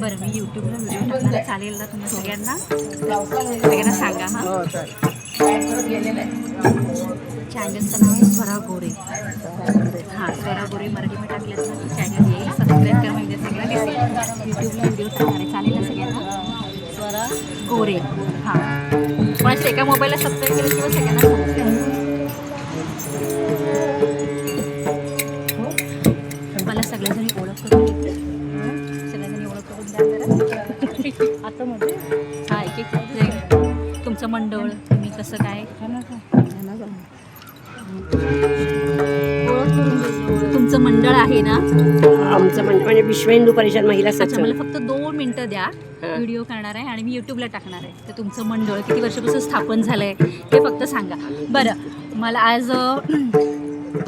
बरं, मी यूट्यूबला व्हिडिओ टाकणार, चालेल ना तुम्ही सगळ्यांना सांगा. चॅनलचं नाव आहे स्वरा गोरे. हां, स्वरा गोरे मराठी मी टाकलेत ना, चॅनल येईल, सबस्क्राईब करा म्हणजे सगळं दिसेल. यूट्यूबला व्हिडिओ टाकणार आहे, चालेल ना सगळ्यांना. स्वरा गोरे. हां, पण एका मोबाईलला सबस्क्राईब केलं किंवा सगळ्यांना मला सगळ्याजणी ओळख करून देते. सगळ्याजणी ओळख करून द्या जरा आता मध्ये. हां, एक एक तुमचं मंडळ, तुम्ही कसं काय तुमचं मंडळ आहे ना. आमचं मंडळ म्हणजे विश्व हिंदू परिषद महिला सत्संग. मला फक्त 2 मिनिटं द्या, व्हिडिओ करणार आहे आणि मी यूट्यूबला टाकणार आहे. तर तुमचं मंडळ किती वर्षापासून स्थापन झालं आहे हे फक्त सांगा. बरं, मला आज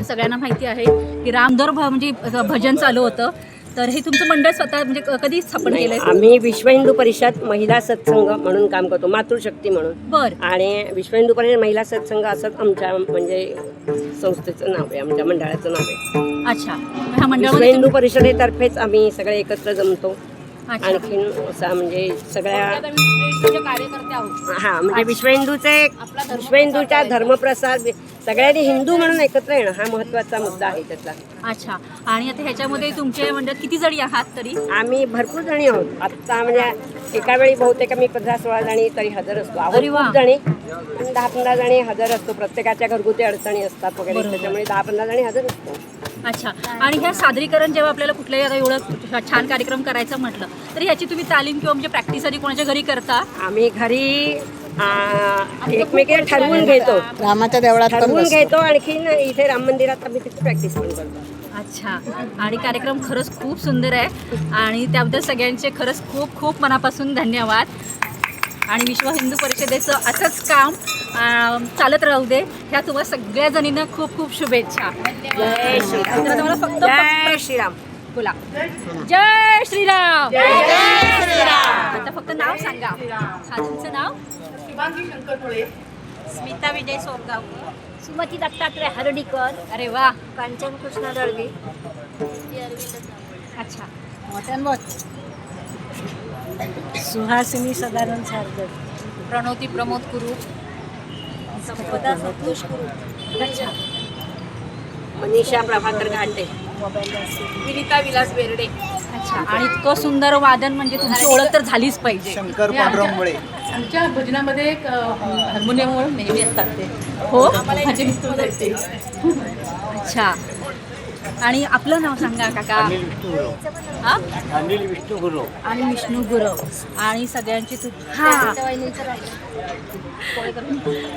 सगळ्यांना माहिती आहे की रामदोर म्हणजे भजन चालू होतं, तर हे तुमचं मंडळ स्वतः म्हणजे कधी स्थापन केलंय? आम्ही विश्व हिंदू परिषद महिला सत्संग म्हणून काम करतो, मातृशक्ती म्हणून. बरं. आणि विश्व हिंदू परिषद महिला सत्संग असंच आमच्या म्हणजे संस्थेचं नाव आहे, आमच्या मंडळाचं नाव आहे. अच्छा, ह्या मंडळ विश्व हिंदू परिषदेतर्फेच आम्ही सगळे एकत्र जमतो. आणखीन असा म्हणजे सगळ्या कार्यकर्ते आहोत. हां, म्हणजे विश्व हिंदूच्या धर्मप्रसार सगळ्यांनी हिंदू म्हणून एकत्र येणं हा महत्त्वाचा मुद्दा आहे त्याचा. अच्छा, आणि आता ह्याच्यामध्ये तुमच्या मंडळात किती जणी आहात तरी? आम्ही भरपूर जणी आहोत. आत्ता म्हणजे एका वेळी बहुतेक आम्ही 15-16 जणी तरी हजर असतो. खूप जणी, 10-15 जणी हजर असतो. प्रत्येकाच्या घरगुती अडचणी असतात वगैरे, त्याच्यामुळे 10-15 जणी हजर असतो. अच्छा, आणि ह्या सादरीकरण जेव्हा आपल्याला कुठल्याही आता एवढं छान कार्यक्रम करायचं म्हटलं तर ह्याची तुम्ही तालीम किंवा म्हणजे प्रॅक्टिस आधी कोणाच्या घरी करता? आम्ही घरी एकमेकांना ठरवून घेतो, रामाच्या देवळात ठरवून घेतो. आणखीन इथे राम मंदिरात आम्ही तिथे प्रॅक्टिस पण करतो. अच्छा, आणि कार्यक्रम खरंच खूप सुंदर आहे आणि त्याबद्दल सगळ्यांचे खरंच खूप खूप मनापासून धन्यवाद. आणि विश्व हिंदू परिषदेचं असंच काम चालत राहू दे, ह्या तुम्हाला सगळ्या जणींना खूप खूप शुभेच्छा. जय श्रीराम. तुम्हाला फक्त जय श्रीराम बोला. जय श्रीराम. आता फक्त नाव सांगा. हा, तुमचं नाव? स्मिता विजय सोरगावकर. सुमती दत्तात्रय हरडीकर. अरे वा. कांचन कृष्ण दळवी. अच्छा, सुहासिनी सदानंद सारगर, प्रणोती प्रमोद कुरू, संपदा सतोष गुरु, अच्छा, मनीषा प्रभाकर घाटे, विनिता विलास बेर्डे. अच्छा, आणि इतकं सुंदर वादन म्हणजे तुमची ओळख तर झालीच पाहिजे. शंकर पांडुरंग मुळे. आमच्या भजनामध्ये एक हार्मोनियमवर नेहमी असतात ते. हो, माझे मिस्टर आहेत ते. अच्छा. आणि आपलं नाव सांगा काका. हा? अनिल विष्णू गुरु. आणि विष्णू गुरव. आणि सगळ्यांची तू हां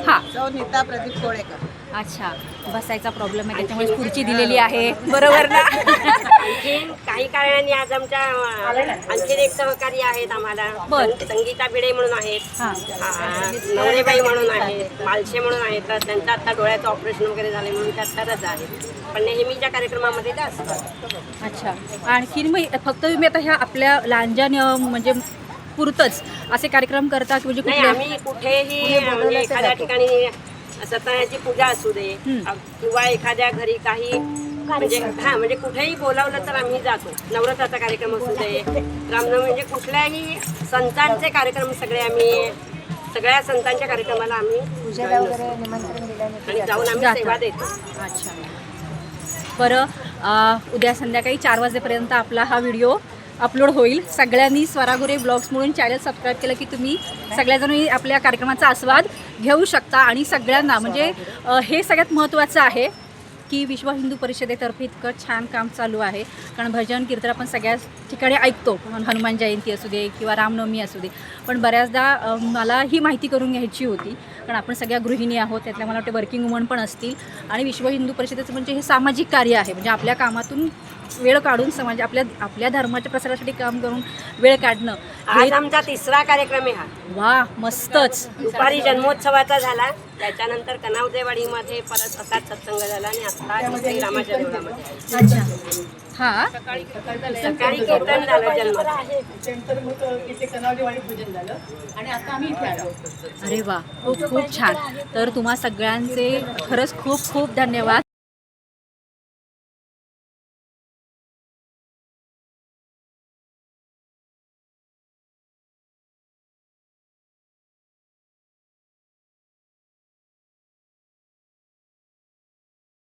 हां नीता प्रदीप कोळेकर. अच्छा, बसायचा प्रॉब्लेम आहे त्याच्यामुळे खुर्ची दिलेली आहे, बरोबर ना? आणखीन काही कारणांनी आज आमच्या आणखीन एक सहकारी आहेत आम्हाला. बरं. संगीता भिडे म्हणून आहेत, हां नवरेबाई म्हणून आहेत, मालशे म्हणून आहेत. तर त्यांचं आता डोळ्याचं ऑपरेशन वगैरे झाले म्हणून त्या तरच आहेत, पण नेहमीच्या कार्यक्रमामध्ये त्या असतात. अच्छा. आणखीन मग फक्त तुम्ही आता ह्या आपल्या लहानजान म्हणजे पुरतच असे कार्यक्रम करता की म्हणजे नाही, कुठले? आम्ही कुठेही म्हणजे एखाद्या ठिकाणी सत्यनारायणाची पूजा असू दे किंवा एखाद्या घरी काही म्हणजे म्हणजे कुठेही बोलावलं तर आम्ही जातो. नवरात्राचा कार्यक्रम असू दे, रामनवमी, म्हणजे कुठल्याही संतांचे कार्यक्रम सगळे आम्ही सगळ्या संतांच्या कार्यक्रमाला आम्ही पूजेला वगैरे निमंत्रण दिल्याने आणि जाऊन आम्ही जातो. सेवा देतो. अच्छा. बरं, उद्या संध्याकाळी 4 वाजेपर्यंत आपला हा व्हिडिओ अपलोड होईल. सगळ्यांनी स्वरागुरे ब्लॉग्स म्हणून चॅनल सबस्क्राईब केलं की तुम्ही सगळ्याजण आपल्या कार्यक्रमाचा आस्वाद घेऊ शकता. आणि सगळ्यांना म्हणजे हे सगळ्यात महत्त्वाचं आहे की विश्व हिंदू परिषदेतर्फे इतकं छान काम चालू आहे. कारण भजन कीर्तन आपण सगळ्याच ठिकाणी ऐकतो, हनुमान जयंती असू दे किंवा रामनवमी असू दे. पण बऱ्याचदा मला ही माहिती करून घ्यायची होती, कारण आपण सगळ्या गृहिणी आहोत, त्यातल्या मला वाटते वर्किंग वुमन पण असतील. आणि विश्व हिंदू परिषदेचं म्हणजे हे सामाजिक कार्य आहे, म्हणजे आपल्या कामातून वेळ काढून समाज आपल्या धर्माच्या प्रसारासाठी काम करून वेळ काढणं. आज आमचा 3रा कार्यक्रम आहे हा. वा, मस्तच. दुपारी जन्मोत्सवाचा झाला, त्याच्यानंतर कनावदेवाडीमध्ये परत असाच सत्संग झाला आणि आता इथे रामाच्या देवळामध्ये अच्छा. हां, सकाळी कीर्तन झालं जन्म. त्यानंतर मग इथे कनावडेवाडी पूजन झालं आणि आता आम्ही इथे आलो. अरे वा, खूप खूप छान. तर तुम्हा सगळ्यांचे खरंच खूप खूप धन्यवाद.